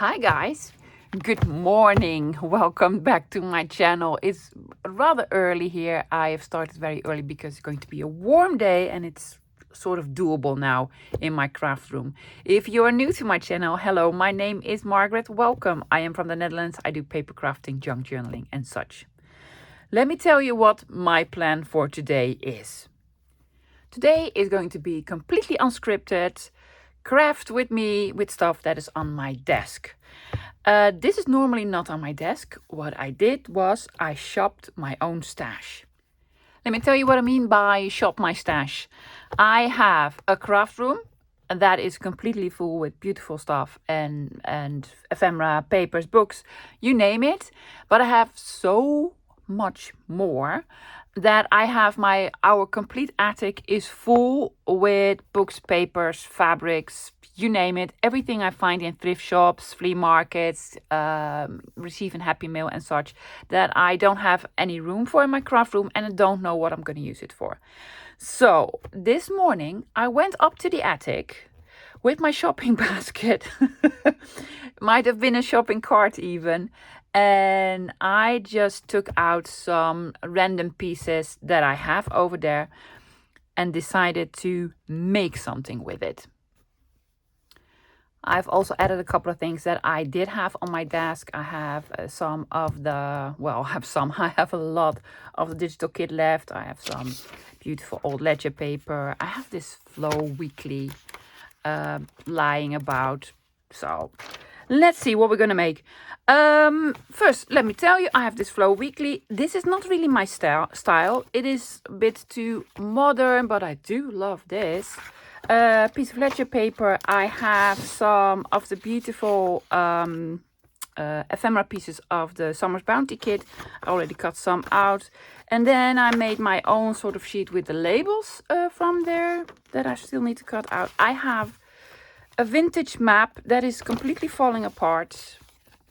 Hi guys, good morning. Welcome back to my channel. It's rather early here. I have started very early because it's going to be a warm day and it's sort of doable now in my craft room. If you are new to my channel, hello, my name is Margaret. Welcome. I am from the Netherlands. I do paper crafting, junk journaling and such. Let me tell you what my plan for today is. Today is going to be completely unscripted, craft with me with stuff that is on my desk. This is normally not on my desk. What I did was I shopped my own stash. Let me tell you what I mean by shop my stash. I have a craft room that is completely full with beautiful stuff and ephemera, papers, books, you name it. But I have so much more that I have our complete attic is full with books, papers, fabrics, you name it, everything I find in thrift shops, flea markets, receive in Happy Mail and such, that I don't have any room for in my craft room and I don't know what I'm going to use it for. So this morning I went up to the attic with my shopping basket, might have been a shopping cart even, and I just took out some random pieces that I have over there and decided to make something with it. I've also added a couple of things that I did have on my desk. I have I have a lot of the digital kit left. I have some beautiful old ledger paper. I have this Flow Weekly lying about. So let's see what we're gonna make. First, let me tell you, I have this Flow Weekly. This is not really my style. It is a bit too modern, but I do love this. Piece of ledger paper. I have some of the beautiful ephemera pieces of the Summer's Bounty kit. I already cut some out. And then I made my own sort of sheet with the labels from there that I still need to cut out. I have a vintage map that is completely falling apart.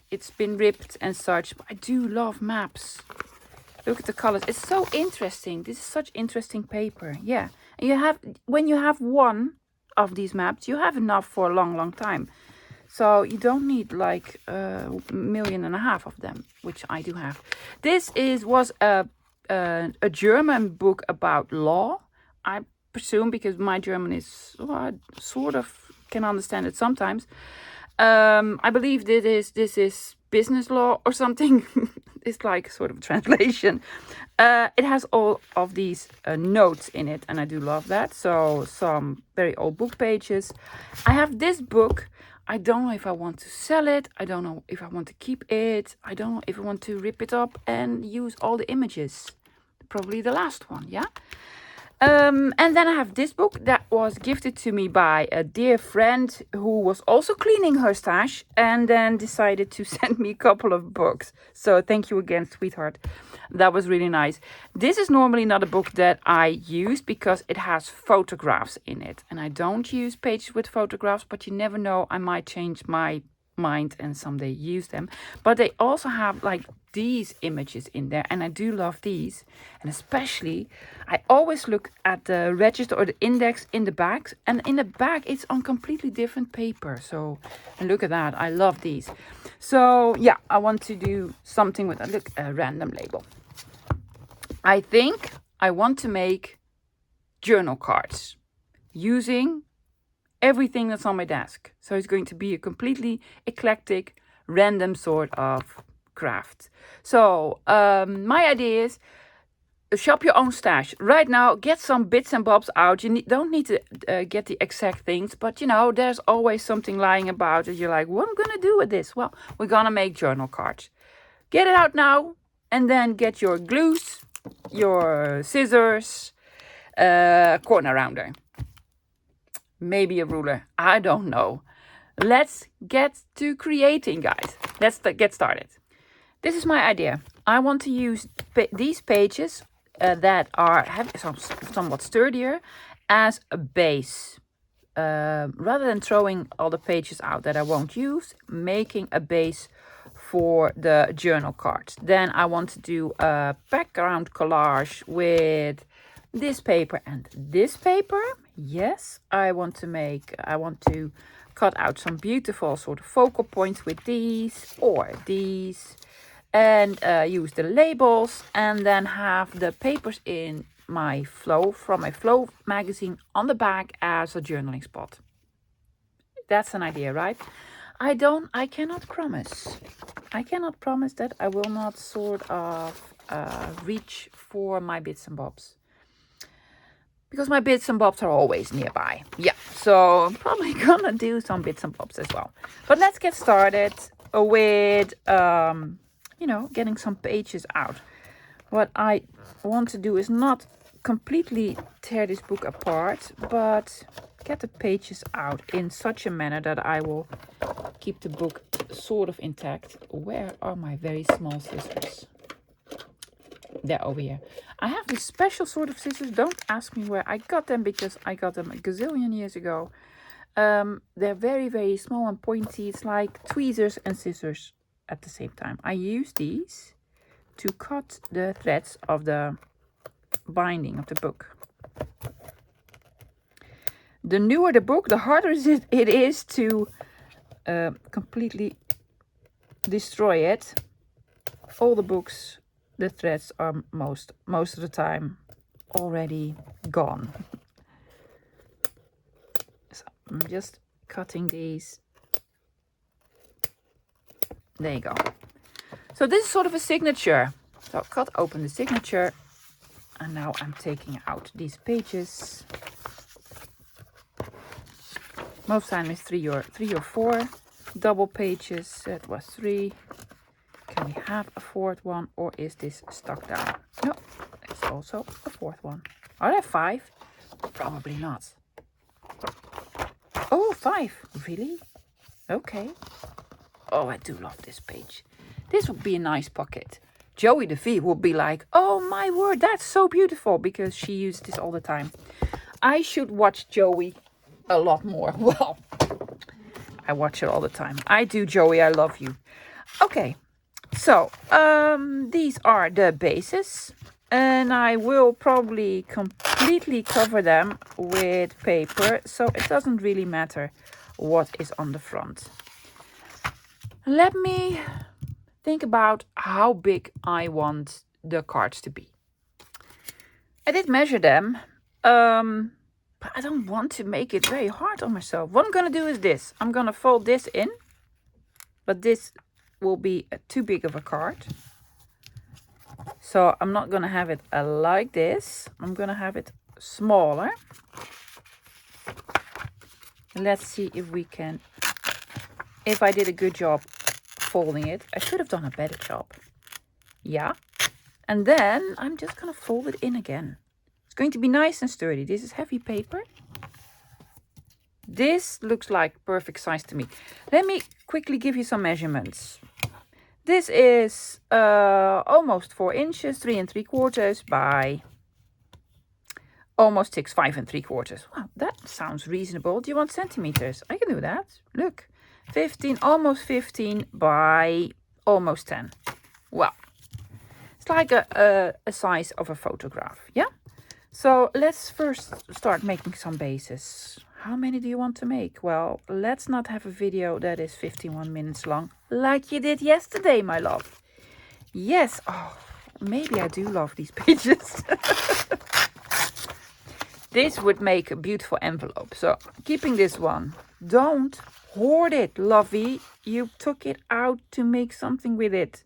It's been ripped and such, but I do love maps. Look at the colors. It's so interesting. This is such interesting paper. Yeah. And when you have one of these maps, you have enough for a long, long time. So you don't need like 1.5 million of them, which I do have. This was a German book about law, I presume, because my German is sort of can understand it sometimes. I believe this is business law or something. It's like sort of a translation. It has all of these notes in it, and I do love that. So some very old book pages. I have this book. I don't know if I want to sell it. I don't know if I want to keep it. I don't know if I want to rip it up and use all the images. Probably the last one, yeah? And then I have this book that was gifted to me by a dear friend who was also cleaning her stash and then decided to send me a couple of books. So thank you again, sweetheart. That was really nice. This is normally not a book that I use because it has photographs in it. And I don't use pages with photographs, but you never know, I might change my mind and someday use them. But they also have like these images in there, and I do love these. And especially I always look at the register or the index in the back, and in the back it's on completely different paper. So, and look at that, I love these. So yeah, I want to do something with a random label. I think I want to make journal cards using everything that's on my desk. So it's going to be a completely eclectic, random sort of craft. So my idea is shop your own stash. Right now, get some bits and bobs out. You don't need to get the exact things, but you know, there's always something lying about that you're like, what am I going to do with this? Well, we're going to make journal cards. Get it out now, and then get your glues, your scissors, corner rounder. Maybe a ruler. I don't know. Let's get to creating, guys. Let's get started. This is my idea. I want to use these pages that are somewhat sturdier as a base. Rather than throwing all the pages out that I won't use, making a base for the journal cards. Then I want to do a background collage with this paper and this paper. Yes, I want to cut out some beautiful sort of focal points with these or these, and use the labels, and then have the papers in my Flow, from my Flow magazine on the back as a journaling spot. That's an idea, right? I cannot promise. I cannot promise that I will not sort of reach for my bits and bobs. Because my bits and bobs are always nearby. Yeah, so I'm probably gonna do some bits and bobs as well. But let's get started with, getting some pages out. What I want to do is not completely tear this book apart, but get the pages out in such a manner that I will keep the book sort of intact. Where are my very small scissors? They're over here. I have this special sort of scissors. Don't ask me where I got them, because I got them a gazillion years ago. They're very, very small and pointy. It's like tweezers and scissors at the same time. I use these to cut the threads of the binding of the book. The newer the book, the harder it is to completely destroy it. All the books, the threads are most of the time already gone. So I'm just cutting these. There you go. So this is sort of a signature. So I'll cut open the signature, and now I'm taking out these pages. Most time is three or four double pages. That was 3. Can we have a 4th one, or is this stuck down? No, it's also a 4th one. Are there 5? Probably not. Oh, 5. Really? Okay. Oh, I do love this page. This would be a nice pocket. Joey the V would be like, oh my word, that's so beautiful, because she used this all the time. I should watch Joey a lot more. Well, I watch it all the time. I do, Joey, I love you. Okay, so these are the bases, and I will probably completely cover them with paper, so it doesn't really matter what is on the front. Let me think about how big I want the cards to be. I did measure them, but I don't want to make it very hard on myself. What I'm going to do is this. I'm going to fold this in, but this will be too big of a card. So I'm not going to have it like this. I'm going to have it smaller. Let's see if I did a good job folding it. I should have done a better job. Yeah. And then I'm just going to fold it in again. It's going to be nice and sturdy. This is heavy paper. This looks like perfect size to me. Let me quickly give you some measurements. This is almost 4 inches, 3 3/4 by almost 6, 5 3/4. Wow, that sounds reasonable. Do you want centimeters? I can do that. Look, 15, almost 15 by almost 10. Wow, it's like a size of a photograph. Yeah. So let's first start making some bases. How many do you want to make? Well, let's not have a video that is 51 minutes long, like you did yesterday, my love. Yes. Oh, maybe I do love these pages. This would make a beautiful envelope. So keeping this one. Don't hoard it, lovey. You took it out to make something with it,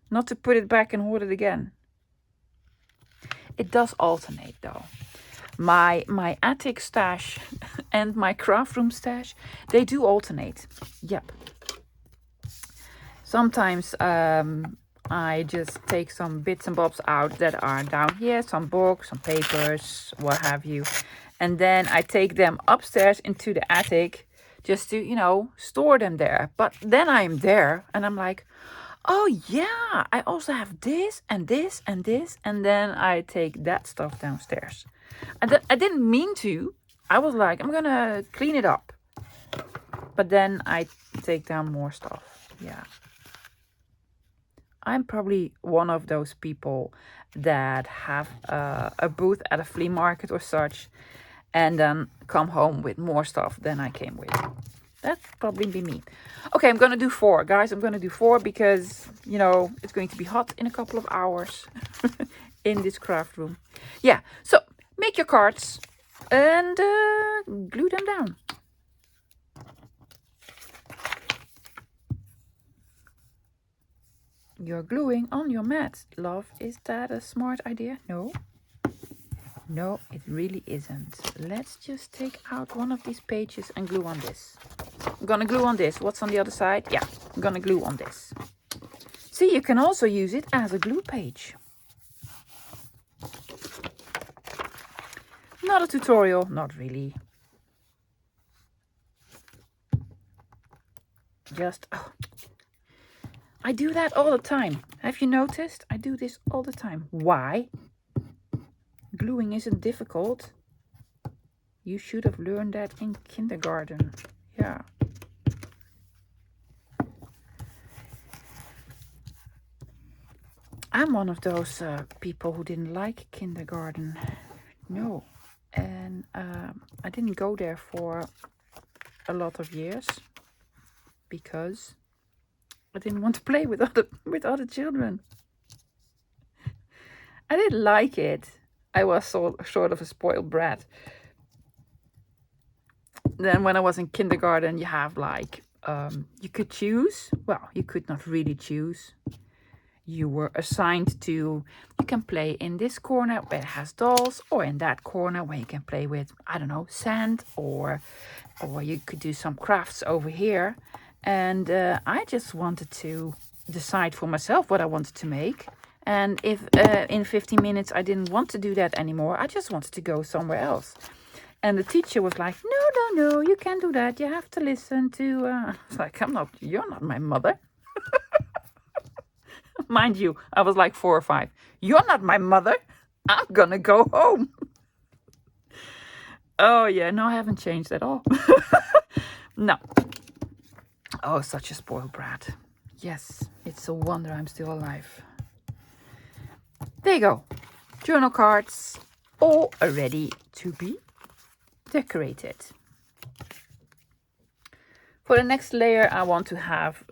not to put it back and hoard it again. It does alternate though. My attic stash and my craft room stash, they do alternate. Yep. Sometimes I just take some bits and bobs out that are down here, some books, some papers, what have you. And then I take them upstairs into the attic just to, store them there. But then I'm there and I'm like, oh yeah, I also have this and this and this. And then I take that stuff downstairs. I didn't mean to. I was like, I'm gonna clean it up. But then I take down more stuff. Yeah. I'm probably one of those people that have a booth at a flea market or such, and then come home with more stuff than I came with. That'd probably be me. Okay, I'm gonna do 4, guys. I'm gonna do 4 because, you know, it's going to be hot in a couple of hours in this craft room. Yeah, so make your cards and glue them down. You're gluing on your mat. Love, is that a smart idea? No. No, it really isn't. Let's just take out one of these pages and glue on this. I'm gonna glue on this. What's on the other side? Yeah, I'm gonna glue on this. See, you can also use it as a glue page. Not a tutorial, not really. Just, oh, I do that all the time. Have you noticed? I do this all the time. Why? Gluing isn't difficult. You should have learned that in kindergarten. Yeah. I'm one of those people who didn't like kindergarten. No. And I didn't go there for a lot of years because I didn't want to play with other children. I didn't like it. I was sort of a spoiled brat. Then when I was in kindergarten, you have like, you could choose. Well, you could not really choose. You were assigned to, you can play in this corner where it has dolls, or in that corner where you can play with, I don't know, sand, or you could do some crafts over here. And I just wanted to decide for myself what I wanted to make. And if in 15 minutes I didn't want to do that anymore, I just wanted to go somewhere else. And the teacher was like, no, you can't do that. You have to listen to... I was like, you're not my mother. Mind you, I was like 4 or 5. You're not my mother. I'm gonna go home. Oh yeah, no, I haven't changed at all. No. Oh, such a spoiled brat. Yes, it's a wonder I'm still alive. There you go. Journal cards, all ready to be decorated. For the next layer, I want to have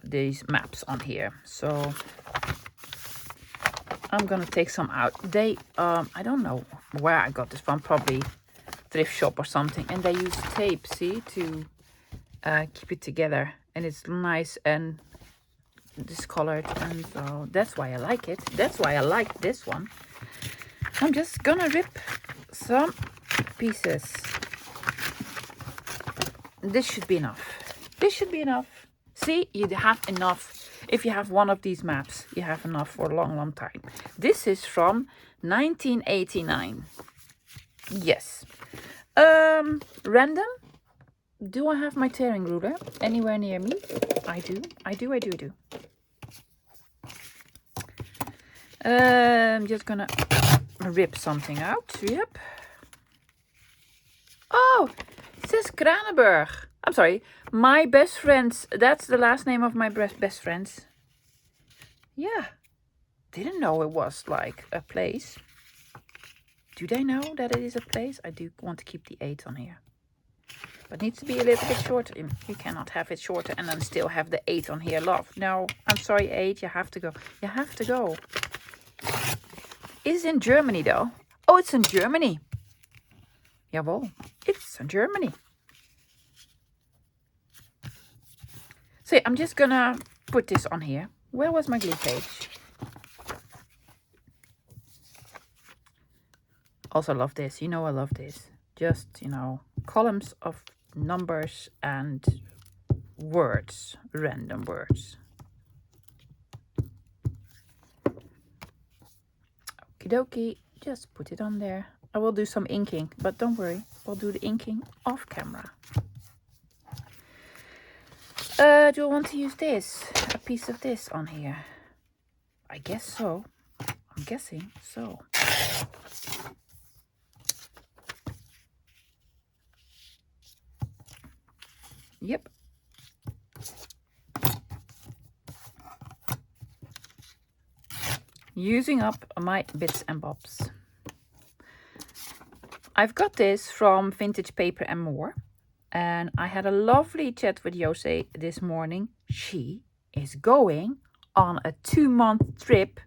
these maps on here. So I'm gonna take some out. They, I don't know where I got this from, probably thrift shop or something. And they use tape, see, to keep it together. And it's nice and discolored. And so that's why I like it. That's why I like this one. I'm just gonna rip some pieces. This should be enough. This should be enough. See, you have enough. If you have one of these maps, you have enough for a long, long time. This is from 1989. Yes. Random. Do I have my tearing ruler anywhere near me? I do. I'm just gonna rip something out. Yep. Oh, it says Kranenburg. I'm sorry. My best friends. That's the last name of my best friends. Yeah. Didn't know it was like a place. Do they know that it is a place? I do want to keep the 8 on here. But it needs to be a little bit shorter. You cannot have it shorter and then still have the 8 on here. Love. No, I'm sorry, 8. You have to go. You have to go. Is it in Germany though? Oh, it's in Germany. Jawohl. It's in Germany. So I'm just gonna put this on here. Where was my glue page? Also love this. You know I love this. Just, you know, columns of numbers and words. Random words. Okie dokie. Just put it on there. I will do some inking, but don't worry. We'll do the inking off camera. Do I want to use this? A piece of this on here? I guess so. I'm guessing so. Yep. Using up my bits and bobs. I've got this from Vintage Paper and More. And I had a lovely chat with Jose this morning. She is going on a 2-month trip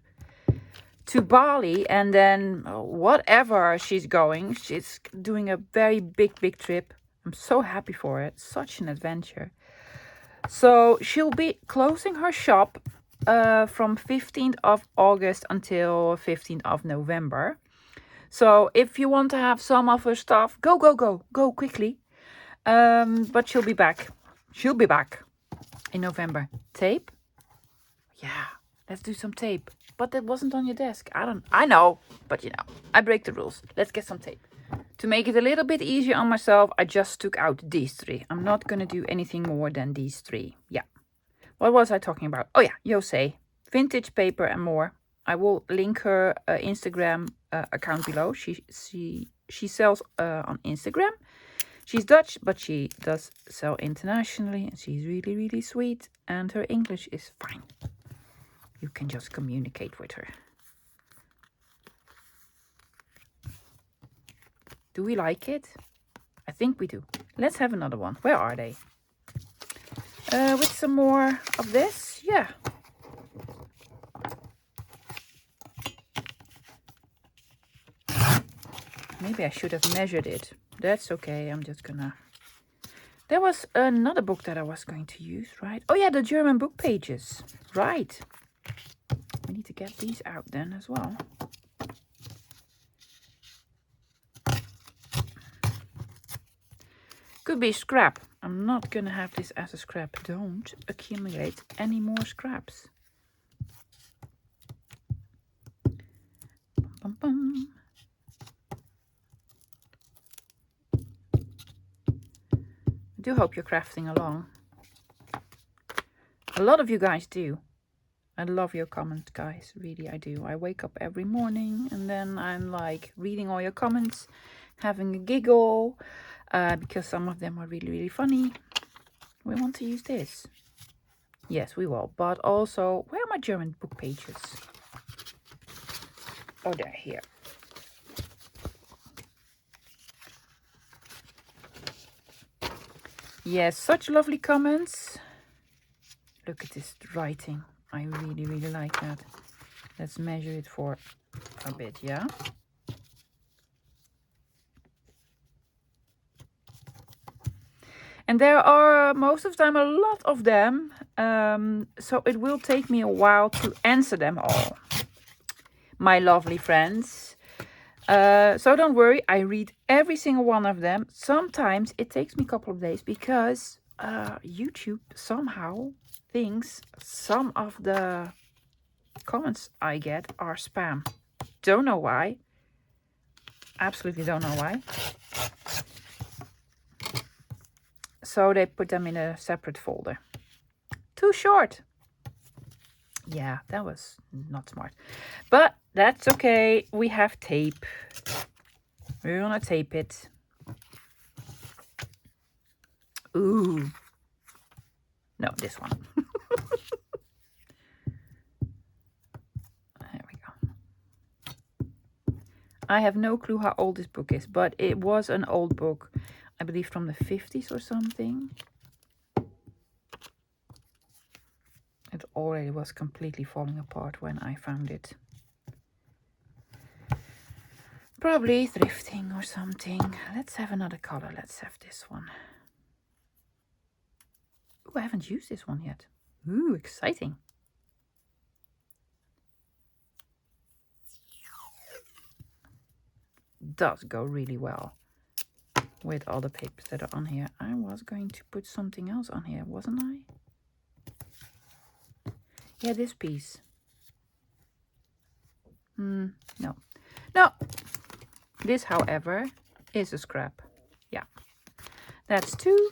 to Bali, and then whatever she's going, she's doing a very big trip. I'm so happy for it. Such an adventure. So she'll be closing her shop from 15th of August until 15th of November. So if you want to have some of her stuff, go quickly. But she'll be back. She'll be back in November. Tape? Yeah, let's do some tape. But that wasn't on your desk. I know, but you know, I break the rules. Let's get some tape. To make it a little bit easier on myself, I just took out these 3. I'm not going to do anything more than these 3. Yeah. What was I talking about? Oh yeah, Jose. Vintage paper and more. I will link her Instagram account below. She sells on Instagram. She's Dutch, but she does sell internationally. And she's really sweet. And her English is fine. You can just communicate with her. Do we like it? I think we do. Let's have another one. Where are they? With some more of this? Yeah. Maybe I should have measured it. That's okay. I'm just gonna... There was another book that I was going to use, right? Oh yeah, the German book pages. Right. We need to get these out then as well. Could be scrap. I'm not gonna have this as a scrap. Don't accumulate any more scraps. Bum, bum. I do hope you're crafting along. A lot of you guys do. I love your comments, guys. Really, I do. I wake up every morning and then I'm like reading all your comments, having a giggle, because some of them are really funny. We want to use this. Yes, we will. But also, where are my German book pages? Oh, they're here. Yes, such lovely comments. Look at this writing. I really like that. Let's measure it for a bit, yeah? And there are most of the time a lot of them. So it will take me a while to answer them all. My lovely friends. So don't worry, I read every single one of them. Sometimes it takes me a couple of days because YouTube somehow thinks some of the comments I get are spam. Don't know why. Absolutely don't know why. So they put them in a separate folder. Too short. Yeah, that was not smart. But that's okay. We have tape. We're gonna tape it. Ooh. No, this one. There we go. I have no clue how old this book is, but it was an old book. I believe from the 50s or something. It already was completely falling apart when I found it. Probably thrifting or something. Let's have another color. Let's have this one. Ooh, I haven't used this one yet. Ooh, exciting. Does go really well with all the papers that are on here. I was going to put something else on here, wasn't I? Yeah, this piece. No. No. This, however, is a scrap. Yeah. That's 2.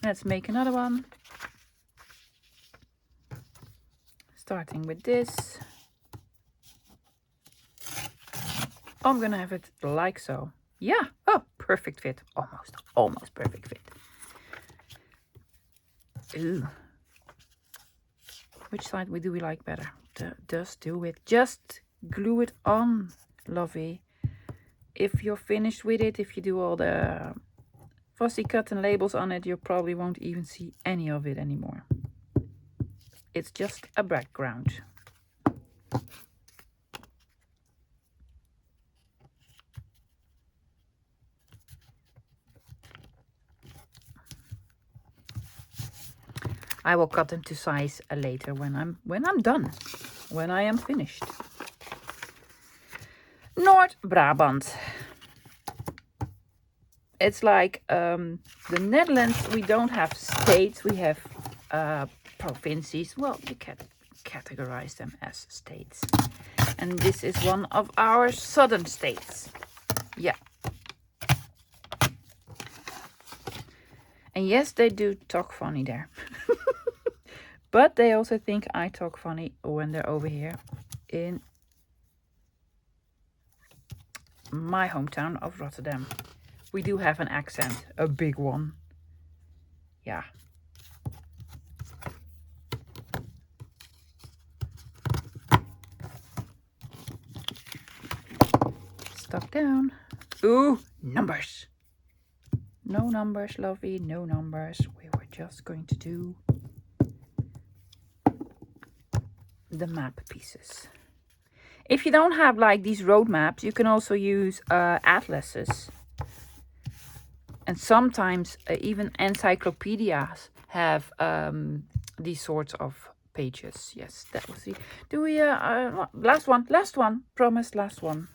Let's make another one. Starting with this. I'm gonna have it like so. Yeah. Oh, perfect fit. Almost perfect fit. Ooh. Which side do we like better? Just do it. Just glue it on, lovey. If you're finished with it, if you do all the fussy cut and labels on it, you probably won't even see any of it anymore. It's just a background. I will cut them to size later when I'm done, when I am finished. North Brabant. It's like the Netherlands. We don't have states. We have provinces. Well, you can categorize them as states. And this is one of our southern states. Yeah. And yes, they do talk funny there. But they also think I talk funny when they're over here in my hometown of Rotterdam. We do have an accent, a big one. Yeah. Stuck down. Ooh, numbers. No numbers, lovey, no numbers. We were just going to do the map pieces. If you don't have like these road maps, you can also use atlases. And sometimes even encyclopedias have these sorts of pages. Yes, that was the... Do we... last one. Promise, last one.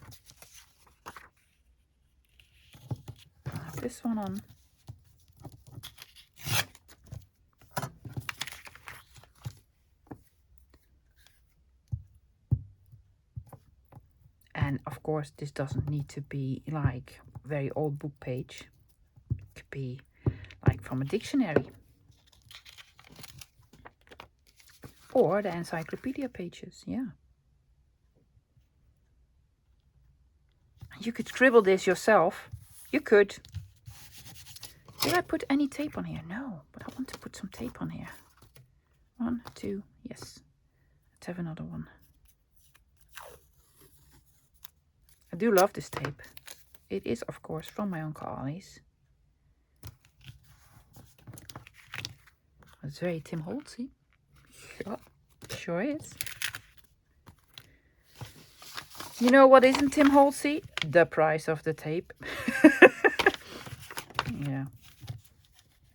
This one on. And of course, this doesn't need to be like very old book page. It could be like from a dictionary. Or the encyclopedia pages, yeah. You could scribble this yourself. You could. Did I put any tape on here? No, but I want to put some tape on here. 1, 2, yes. Let's have another one. I do love this tape. It is, of course, from my Uncle Ollie's. It's very Tim Holtzy. Sure is. You know what isn't Tim Holtzy? The price of the tape. Yeah.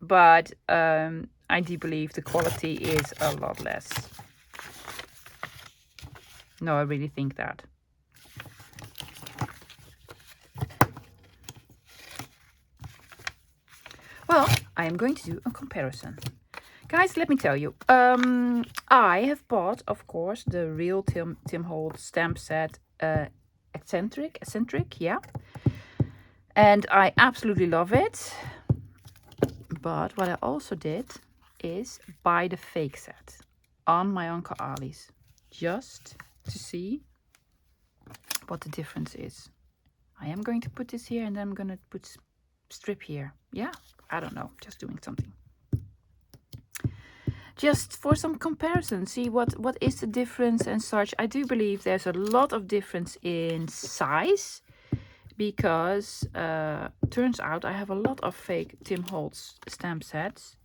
But I do believe the quality is a lot less. No, I really think that. Well, I am going to do a comparison. Guys, let me tell you. I have bought, of course, the real Tim Holtz stamp set eccentric, yeah. And I absolutely love it. But what I also did is buy the fake set on my Uncle Ollie's. Just to see what the difference is. I am going to put this here and then I'm going to put strip here. Yeah, I don't know, just doing something. Just for some comparison, see what is the difference and such. I do believe there's a lot of difference in size because turns out I have a lot of fake Tim Holtz stamp sets,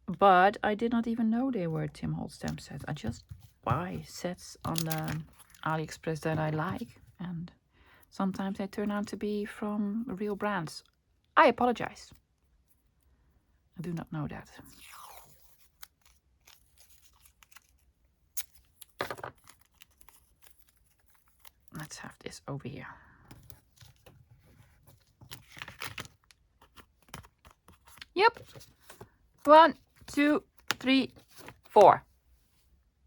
but I did not even know they were Tim Holtz stamp sets. I just buy sets on the AliExpress that I like, and sometimes they turn out to be from real brands. I apologize. I do not know that. Let's have this over here. Yep. 1, 2, 3, 4.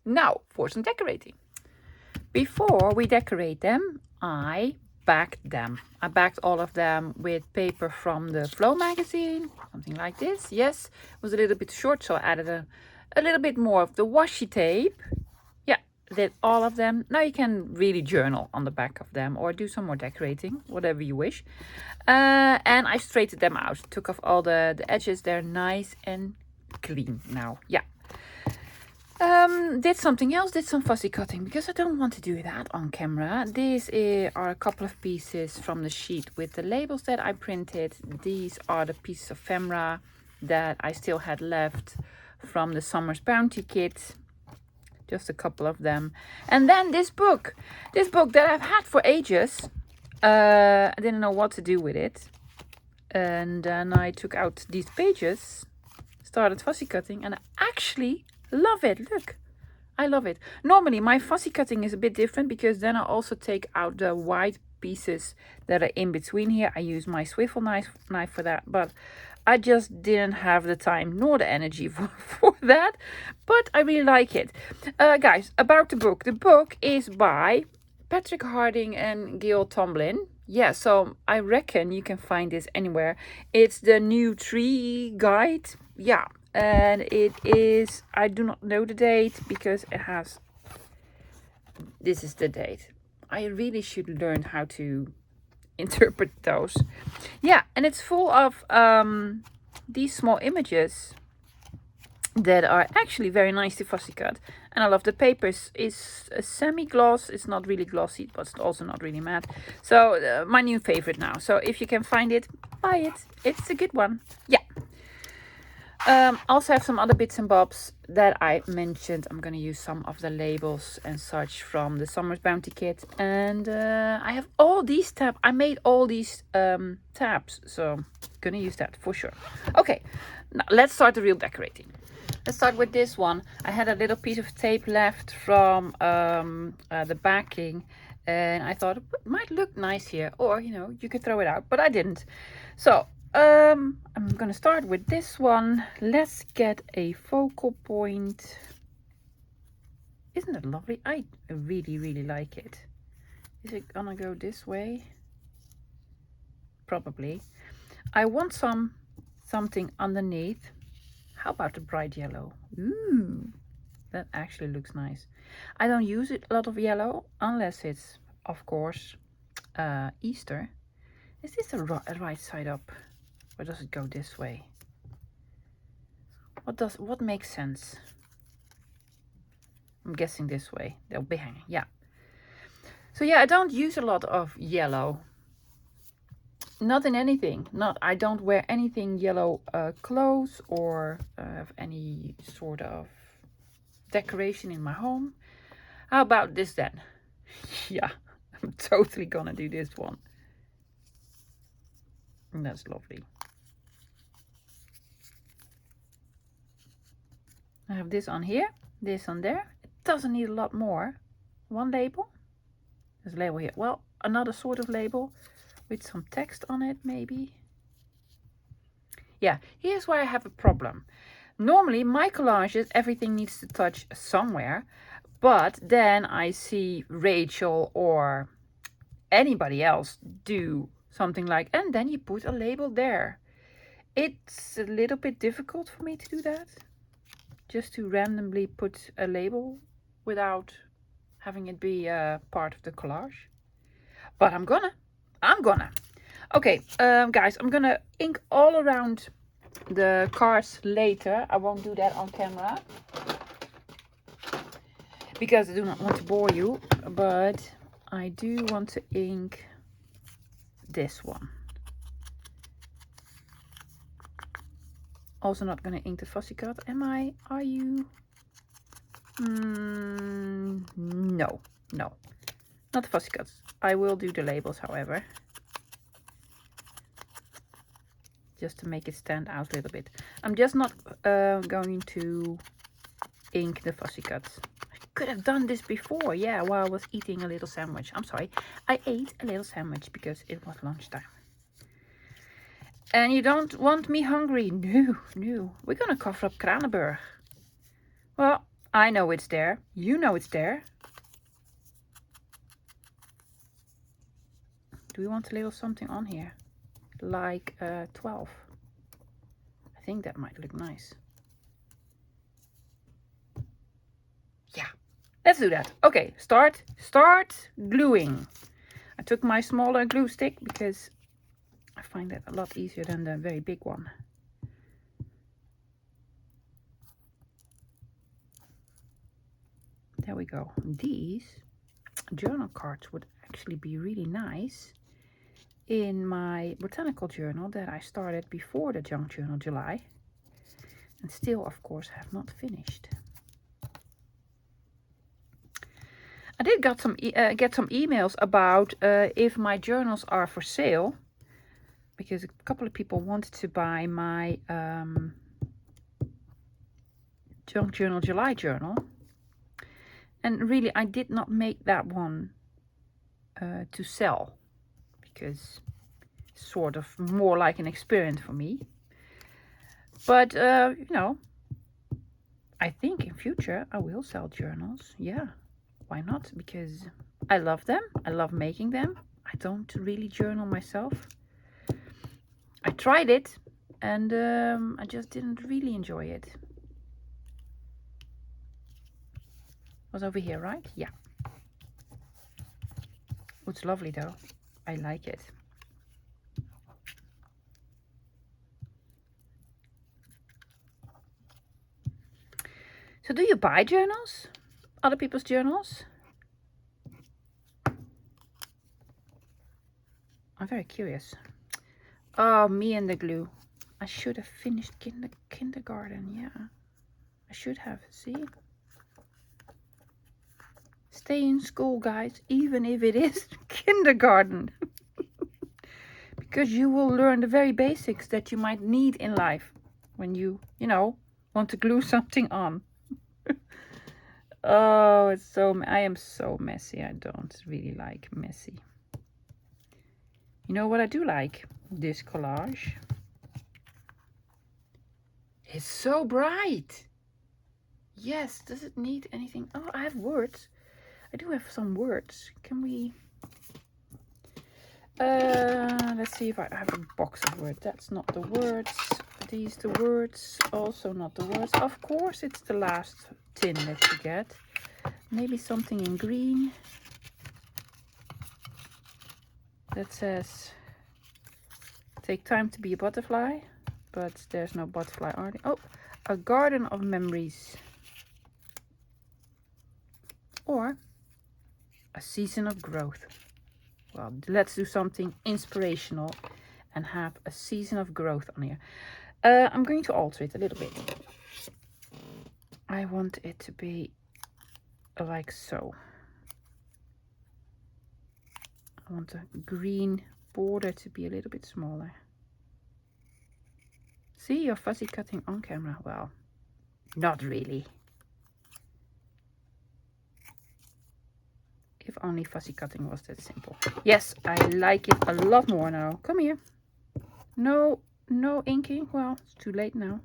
Now for some decorating. Before we decorate them, I backed them. I backed all of them with paper from the Flow magazine, something like this. Yes, it was a little bit short, so I added a little bit more of the washi tape. Yeah, did all of them. Now you can really journal on the back of them or do some more decorating, whatever you wish. And I straightened them out, took off all the edges. They're nice and clean now. Yeah. Did something else, did some fussy cutting, because I don't want to do that on camera. These are a couple of pieces from the sheet with the labels that I printed. These are the pieces of ephemera that I still had left from the Summer's Bounty kit. Just a couple of them. And then this book that I've had for ages. I didn't know what to do with it. And then I took out these pages, started fussy cutting, and I actually love it. Look, I love it. Normally my fussy cutting is a bit different, because then I also take out the white pieces that are in between here. I use my swivel knife for that, but I just didn't have the time nor the energy for that. But I really like it. Guys, about the book. The book is by Patrick Harding and Gail Tomlin. Yeah, so I reckon you can find this anywhere. It's the new tree guide. Yeah, and it is, I do not know the date, because it has, this is the date. I really should learn how to interpret those. Yeah, and it's full of these small images that are actually very nice to fussy cut. And I love the papers. It's a semi-gloss. It's not really glossy, but it's also not really matte. So my new favorite now. So if you can find it, buy it. It's a good one. Yeah. Also have some other bits and bobs that I mentioned. I'm going to use some of the labels and such from the Summer's Bounty kit. And I have all these tabs. I made all these tabs. So going to use that for sure. Okay, now let's start the real decorating. Let's start with this one. I had a little piece of tape left from the backing, and I thought it might look nice here, or you know, you could throw it out, but I didn't. So I'm gonna start with this one. Let's get a focal point. Isn't it lovely? I really like it. Is it gonna go this way? Probably. I want something underneath. How about the bright yellow? Ooh, that actually looks nice. I don't use it a lot of yellow unless it's, of course, Easter. Is this the right side up, or does it go this way? What makes sense? I'm guessing this way. They'll be hanging. Yeah. So yeah, I don't use a lot of yellow. Not in anything. I don't wear anything yellow clothes or have any sort of decoration in my home. How about this then? Yeah, I'm totally gonna do this one. And that's lovely. I have this on here, this on there. It doesn't need a lot more. One label. There's a label here. Well, another sort of label with some text on it, maybe. Yeah, here's where I have a problem. Normally, my collages, everything needs to touch somewhere. But then I see Rachel or anybody else do something like, and then you put a label there. It's a little bit difficult for me to do that. Just to randomly put a label without having it be a part of the collage. But I'm gonna. Okay, guys, I'm gonna ink all around the cards later. I won't do that on camera, because I do not want to bore you, but I do want to ink this one. Also not going to ink the fussy cut, am I? Are you? No, not the fussy cuts. I will do the labels, however, just to make it stand out a little bit. I'm just not going to ink the fussy cuts. Could have done this before, yeah, while I was eating a little sandwich. I'm sorry, I ate a little sandwich because it was lunchtime. And you don't want me hungry? No. We're gonna cover up Kranenburg. Well, I know it's there. You know it's there. Do we want a little something on here? Like 12. I think that might look nice. Yeah. Let's do that. Okay, start gluing. I took my smaller glue stick because I find that a lot easier than the very big one. There we go. These journal cards would actually be really nice in my botanical journal that I started before the junk journal July, and still of course have not finished. I did get some emails about if my journals are for sale, because a couple of people wanted to buy my junk journal July journal, and really I did not make that one to sell, because it's sort of more like an experiment for me. But you know, I think in future I will sell journals. Yeah, why not? Because I love them. I love making them. I don't really journal myself. I tried it and I just didn't really enjoy it. Was over here, right? Yeah. It's lovely though. I like it. So do you buy journals? Other people's journals? I'm very curious. Oh, me and the glue. I should have finished kindergarten. Yeah, I should have. See? Stay in school, guys, even if it is kindergarten. Because you will learn the very basics that you might need in life when you know, want to glue something on. Oh, it's so... I am so messy. I don't really like messy. You know what I do like? This collage. It's so bright. Yes, does it need anything? Oh, I have words. I do have some words. Can we... let's see if I have a box of words. That's not the words. These the words. Also not the words. Of course, it's the last tin that you get. Maybe something in green that says take time to be a butterfly, but there's no butterfly art. Oh, a garden of memories, or a season of growth. Well, let's do something inspirational and have a season of growth on here. I'm going to alter it a little bit. I want it to be like so. I want the green border to be a little bit smaller. See, you're fussy cutting on camera. Well, not really. If only fussy cutting was that simple. Yes, I like it a lot more now. Come here. No inking. Well, it's too late now.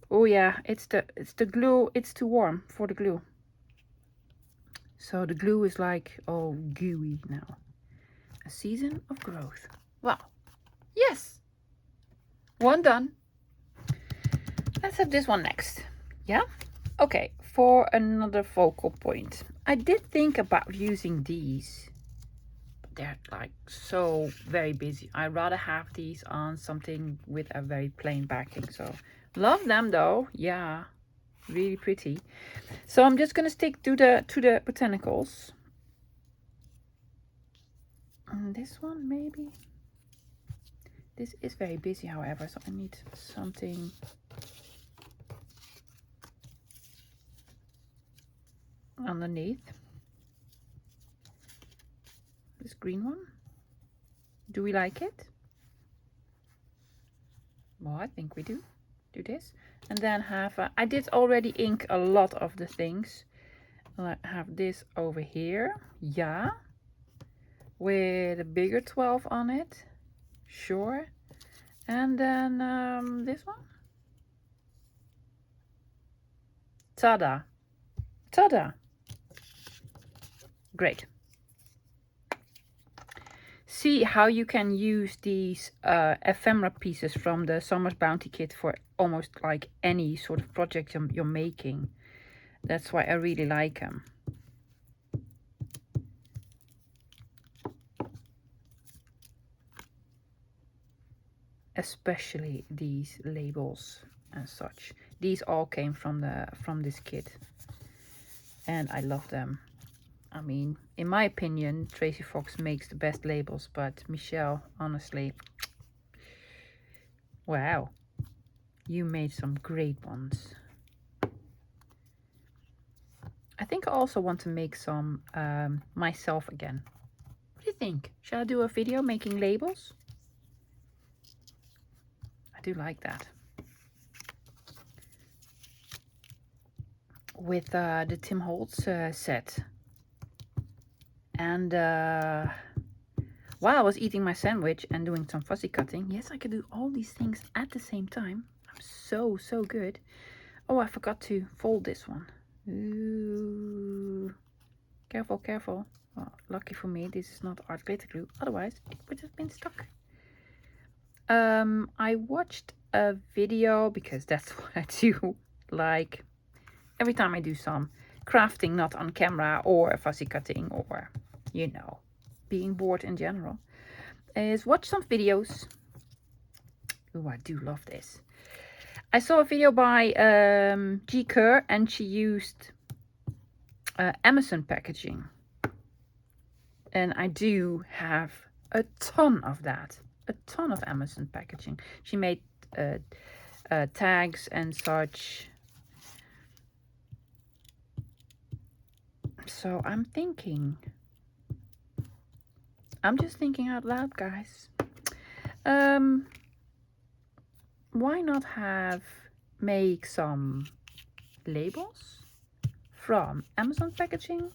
Oh yeah, it's the glue. It's too warm for the glue. So the glue is like all gooey now. A season of growth. Wow. Yes. One done. Let's have this one next. Yeah? Okay, for another focal point. I did think about using these. But they're like so very busy. I'd rather have these on something with a very plain backing. So love them though. Yeah. Really pretty. So I'm just gonna stick to the botanicals. And this one maybe. This is very busy, however, so I need something underneath. This green one. Do we like it? Well, I think we do. Do this. And then have, I did already ink a lot of the things. I have this over here. Yeah. With a bigger 12 on it. Sure. And then this one. Ta-da. Ta-da. Great. See how you can use these ephemera pieces from the Summer's Bounty kit for almost like any sort of project you're making. That's why I really like them. Especially these labels and such. These all came from this kit, and I love them. I mean, in my opinion, Tracy Fox makes the best labels, but Michelle, honestly, wow, you made some great ones. I think I also want to make some myself again. What do you think? Shall I do a video making labels? I do like that. With the Tim Holtz set. And while I was eating my sandwich and doing some fussy cutting, yes, I could do all these things at the same time. I'm so good. Oh, I forgot to fold this one. Ooh. Careful, careful. Well, lucky for me, this is not art glitter glue. Otherwise, it would have been stuck. I watched a video, because that's what I do. Like, every time I do some crafting, not on camera, or fussy cutting, or, you know, being bored in general, is watch some videos. Oh, I do love this. I saw a video by G. Kerr, and she used Amazon packaging. And I do have a ton of that. A ton of Amazon packaging. She made tags and such. So I'm just thinking out loud, guys. Why not make some labels from Amazon packaging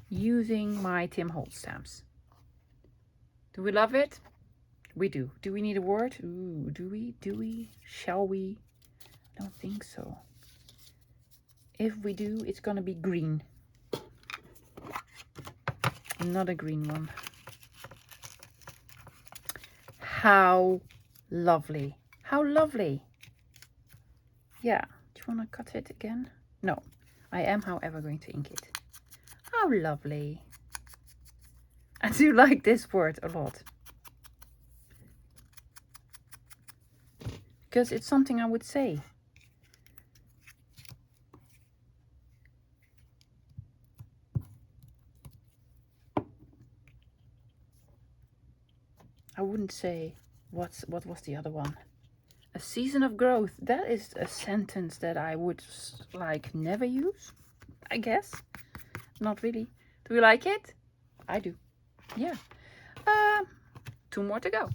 using my Tim Holtz stamps? Do we love it? We do. Do we need a word? Ooh, do we? Do we? Shall we? I don't think so. If we do, it's gonna be green. Not a green one. How lovely. How lovely. Yeah. Do you want to cut it again? No. I am, however, going to ink it. How lovely. I do like this word a lot. Because it's something I would say. I wouldn't say, what was the other one? A season of growth. That is a sentence that I would like never use, I guess. Not really. Do you like it? I do. Yeah. 2 more to go.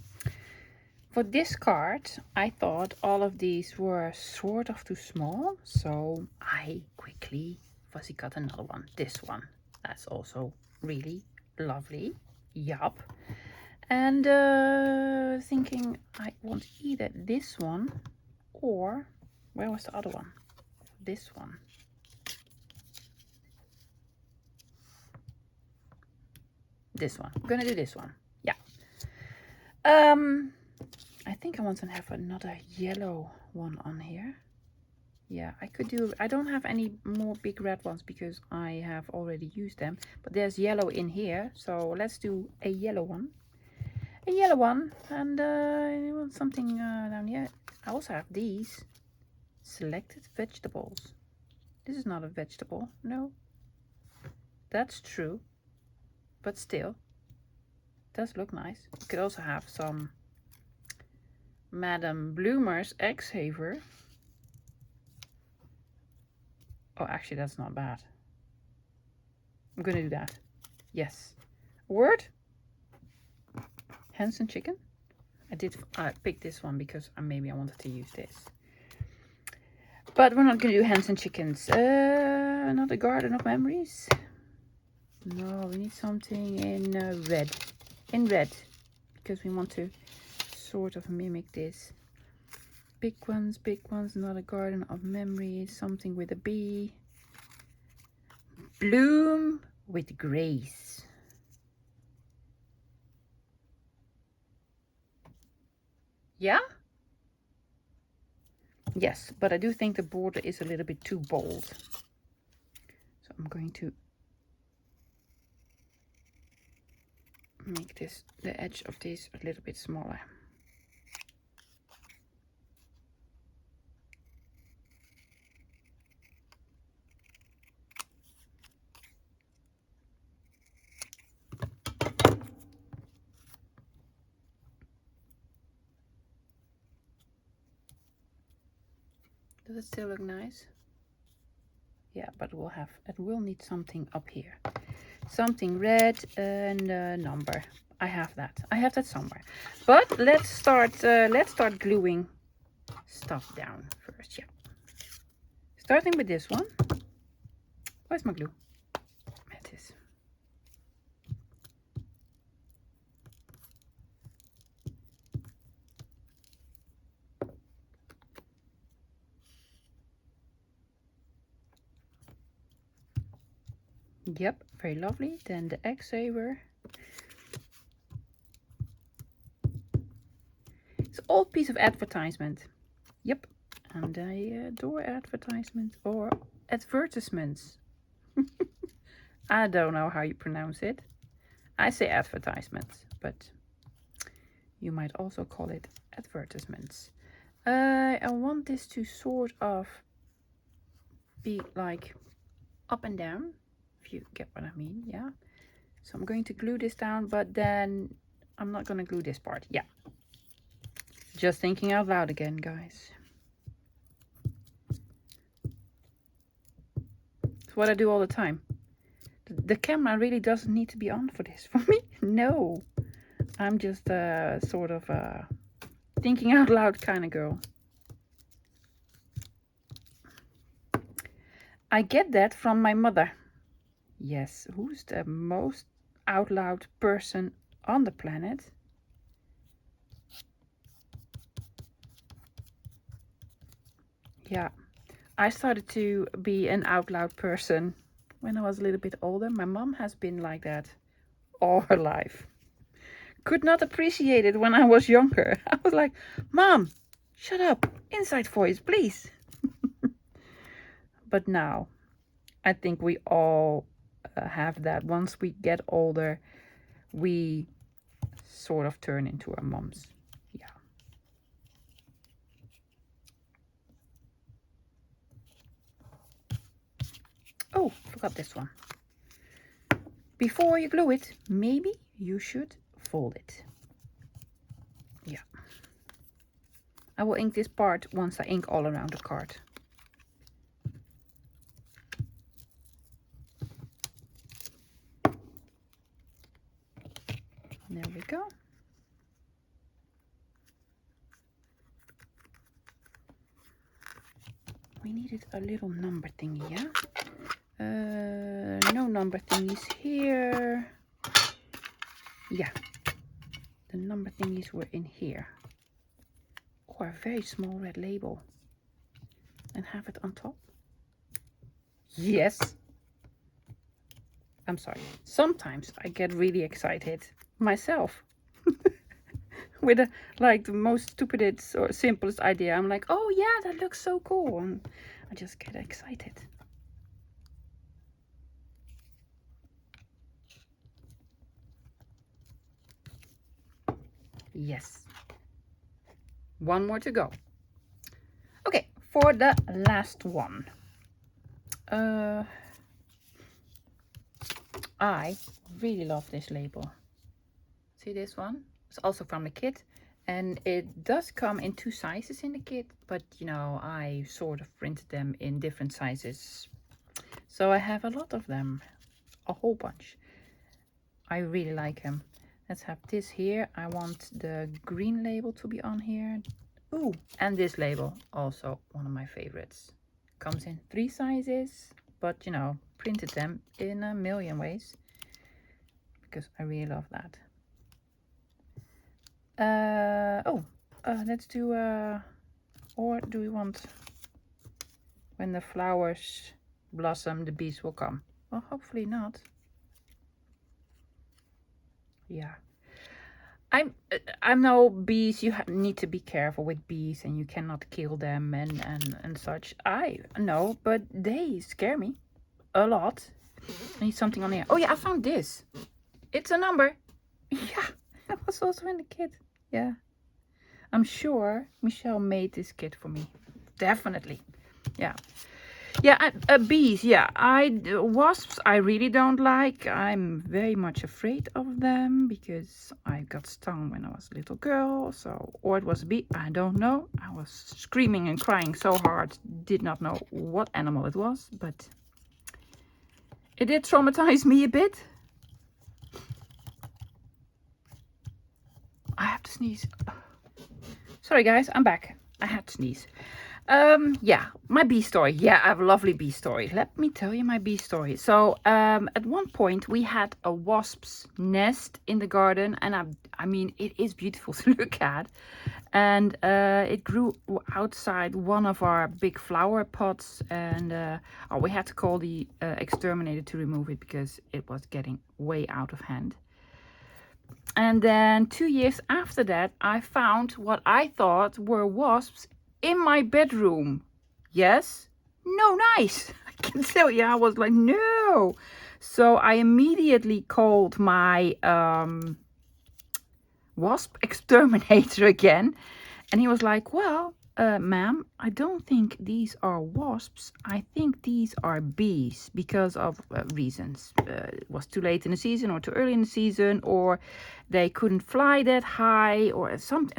For this card, I thought all of these were sort of too small, so I quickly fussy cut another one. This one. That's also really lovely. Yup. And thinking I want either this one or, where was the other one? This one. This one. I'm gonna do this one. Yeah. I think I want to have another yellow one on here. Yeah, I could do, I don't have any more big red ones because I have already used them, but there's yellow in here, so let's do a yellow one. A yellow one, and I want something down here. I also have these selected vegetables. This is not a vegetable, no. That's true, but still, it does look nice. You could also have some Madame Bloomer's X-Haver. Oh, actually, that's not bad. I'm gonna do that. Yes. Word? Hens and chicken. I picked this one because maybe I wanted to use this. But we're not gonna do hens and chickens. Not a garden of memories. No, we need something in red. In red. Because we want to sort of mimic this. Big ones, not a garden of memories. Something with a B. Bloom with grace. Yeah? Yes, but I do think the border is a little bit too bold. So I'm going to make this, the edge of this, a little bit smaller. it still look nice? Yeah, but it will need something up here. Something red and a number. I have that somewhere. But let's start gluing stuff down first. Yeah. Starting with this one. Where's my glue? It is. Yep, very lovely. Then the egg saver. It's an old piece of advertisement. Yep, and I adore advertisements or advertisements. I don't know how you pronounce it. I say advertisements, but you might also call it advertisements. I want this to sort of be like up and down, if you get what I mean. Yeah, so I'm going to glue this down, but then I'm not going to glue this part. Yeah, just thinking out loud again, guys. It's what I do all the time. The camera really doesn't need to be on for this for me. No, I'm just sort of thinking out loud kind of girl. I get that from my mother. Yes, who's the most out loud person on the planet? Yeah, I started to be an out loud person when I was a little bit older. My mom has been like that all her life. Could not appreciate it when I was younger. I was like, Mom, shut up, inside voice, please. But now, I think we all have that. Once we get older, we sort of turn into our moms. Yeah. Oh, forgot this one. Before you glue it, maybe you should fold it. Yeah. I will ink this part once I ink all around the card. There we go. We needed a little number thingy, yeah? No number thingies here. Yeah, the number thingies were in here. Or a very small red label. And have it on top. Yes. I'm sorry. Sometimes I get really excited myself. With like the most stupidest or simplest idea. I'm like, oh yeah, that looks so cool. And I just get excited. Yes. One more to go. Okay, for the last one. I really love this label. See this one? It's also from the kit. And it does come in 2 sizes in the kit. But, you know, I sort of printed them in different sizes. So I have a lot of them. A whole bunch. I really like them. Let's have this here. I want the green label to be on here. Ooh, and this label, also one of my favorites. Comes in 3 sizes, but you know, printed them in a million ways because I really love that. Let's do or do we want when the flowers blossom, the bees will come? Well, hopefully not. Yeah. I'm no bees. You need to be careful with bees, and you cannot kill them and such. I know, but they scare me a lot. I need something on here. Oh yeah, I found this. It's a number. Yeah, that was also in the kit. Yeah, I'm sure Michelle made this kit for me. Definitely. Yeah. Yeah, bees. Yeah, wasps. I really don't like. I'm very much afraid of them because I got stung when I was a little girl. So, or it was a bee. I don't know. I was screaming and crying so hard. Did not know what animal it was, but it did traumatize me a bit. I have to sneeze. Sorry, guys. I'm back. I had to sneeze. Yeah, my bee story. Yeah, I have a lovely bee story. Let me tell you my bee story. So, at one point we had a wasp's nest in the garden, and I mean, it is beautiful to look at. And it grew outside one of our big flower pots, and we had to call the exterminator to remove it because it was getting way out of hand. And then 2 years after that, I found what I thought were wasps in my bedroom. Yes? No, nice. I can tell you, I was like, no. So I immediately called my wasp exterminator again. And he was like, well, ma'am, I don't think these are wasps. I think these are bees because of reasons. It was too late in the season or too early in the season, or they couldn't fly that high, or some.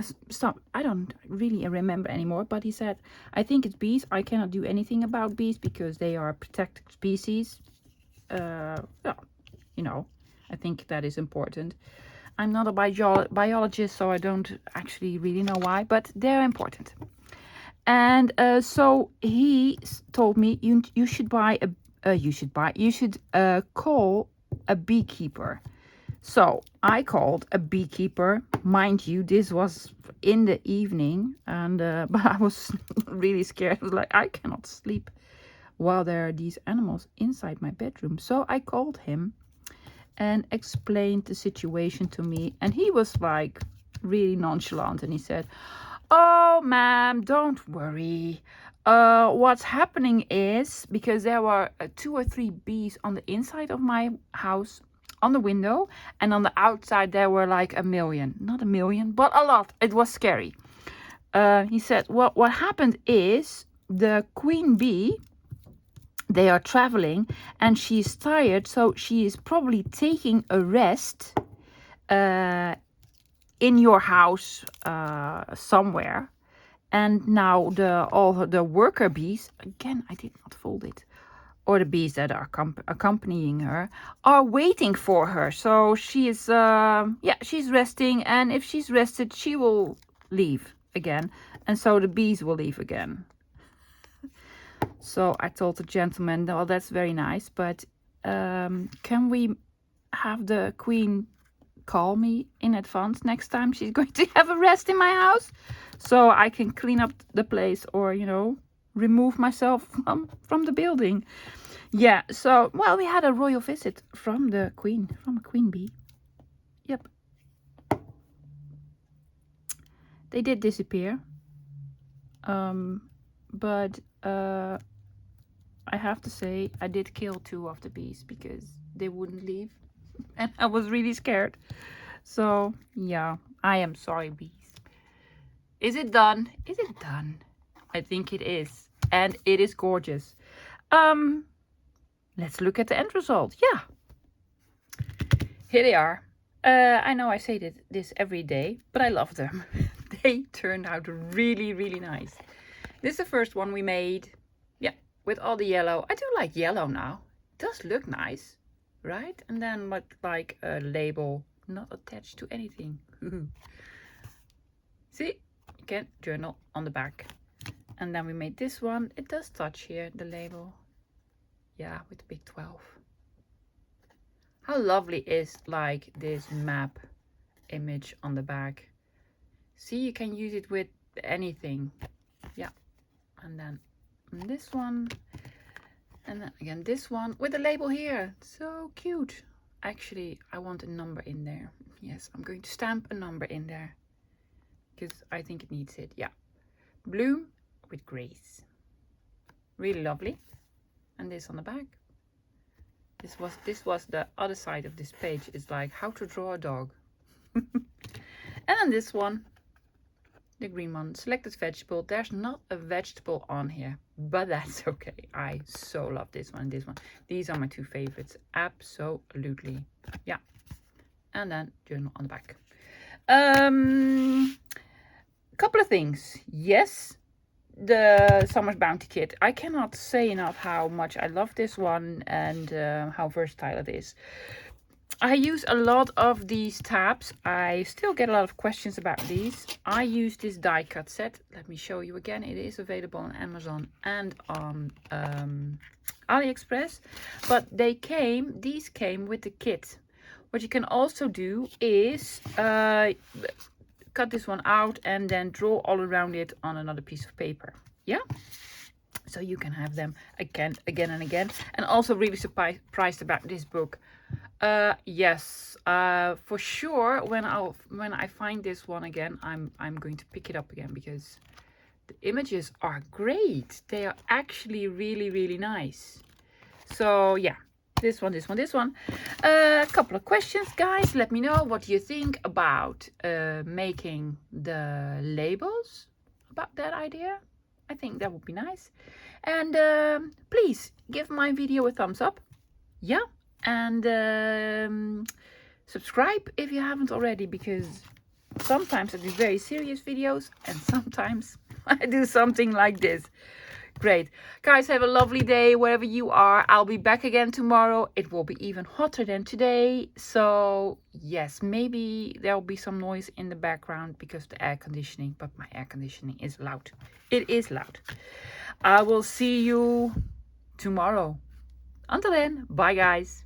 I don't really remember anymore, but he said, I think it's bees. I cannot do anything about bees because they are a protected species. Yeah, you know, I think that is important. I'm not a biologist, so I don't actually really know why, but they're important. And so he told me you should buy you should call a beekeeper. So I called a beekeeper. Mind you, this was in the evening, and but I was really scared. I was like, I cannot sleep while there are these animals inside my bedroom. So I called him and explained the situation to me, and he was like really nonchalant, and he said, oh ma'am, don't worry, what's happening is because there were 2 or 3 bees on the inside of my house on the window, and on the outside there were like a million, not a million but a lot. It was scary. He said, well, what happened is the queen bee, they are traveling and she's tired, so she is probably taking a rest in your house somewhere. And now all the worker bees, again, I did not fold it, or the bees that are accompanying her, are waiting for her. So she is, yeah, she's resting, and if she's rested, she will leave again, and so the bees will leave again. So I told the gentleman, well, that's very nice, but can we have the queen call me in advance next time she's going to have a rest in my house, so I can clean up the place, or, you know, remove myself from the building. Yeah, so, well, we had a royal visit from the queen, from a queen bee. Yep. They did disappear. But I have to say, I did kill 2 of the bees because they wouldn't leave. And I was really scared. So, yeah, I am sorry, bees. Is it done? Is it done? I think it is. And it is gorgeous. Let's look at the end result. Yeah. Here they are. I know I say this every day, but I love them. They turned out really, really nice. This is the first one we made. Yeah, with all the yellow. I do like yellow now. It does look nice, right? And then with like a label not attached to anything. See, you can journal on the back. And then we made this one. It does touch here, the label. Yeah, with the big 12. How lovely is like this map image on the back. See, you can use it with anything. Yeah. And then this one. And then again this one with the label here. So cute. Actually, I want a number in there. Yes, I'm going to stamp a number in there, because I think it needs it. Yeah. Bloom with grace. Really lovely. And this on the back. This was the other side of this page. It's like how to draw a dog. And then this one. the green one, selected vegetable. There's not a vegetable on here, but that's okay. I so love this one and this one. These are my two favorites, absolutely. Yeah. And then journal on the back. Couple of things. Yes, the Summer's Bounty kit. I cannot say enough how much I love this one and how versatile it is. I use a lot of these tabs. I still get a lot of questions about these. I use this die cut set. Let me show you again. It is available on Amazon and on AliExpress. But these came with the kit. What you can also do is cut this one out and then draw all around it on another piece of paper. Yeah? So you can have them again and again. And also really surprised about this book. Yes, for sure. When I find this one again, I'm going to pick it up again because the images are great. They are actually really nice. So yeah, this one. A couple of questions, guys. Let me know what you think about making the labels, about that idea. I think that would be nice. And please give my video a thumbs up. Yeah. And subscribe if you haven't already, because sometimes I do very serious videos and sometimes I do something like this. Great. Guys, have a lovely day wherever you are. I'll be back again tomorrow. It will be even hotter than today. So yes, maybe there'll be some noise in the background because of the air conditioning, but my air conditioning is loud. It is loud. I will see you tomorrow. Until then, bye guys.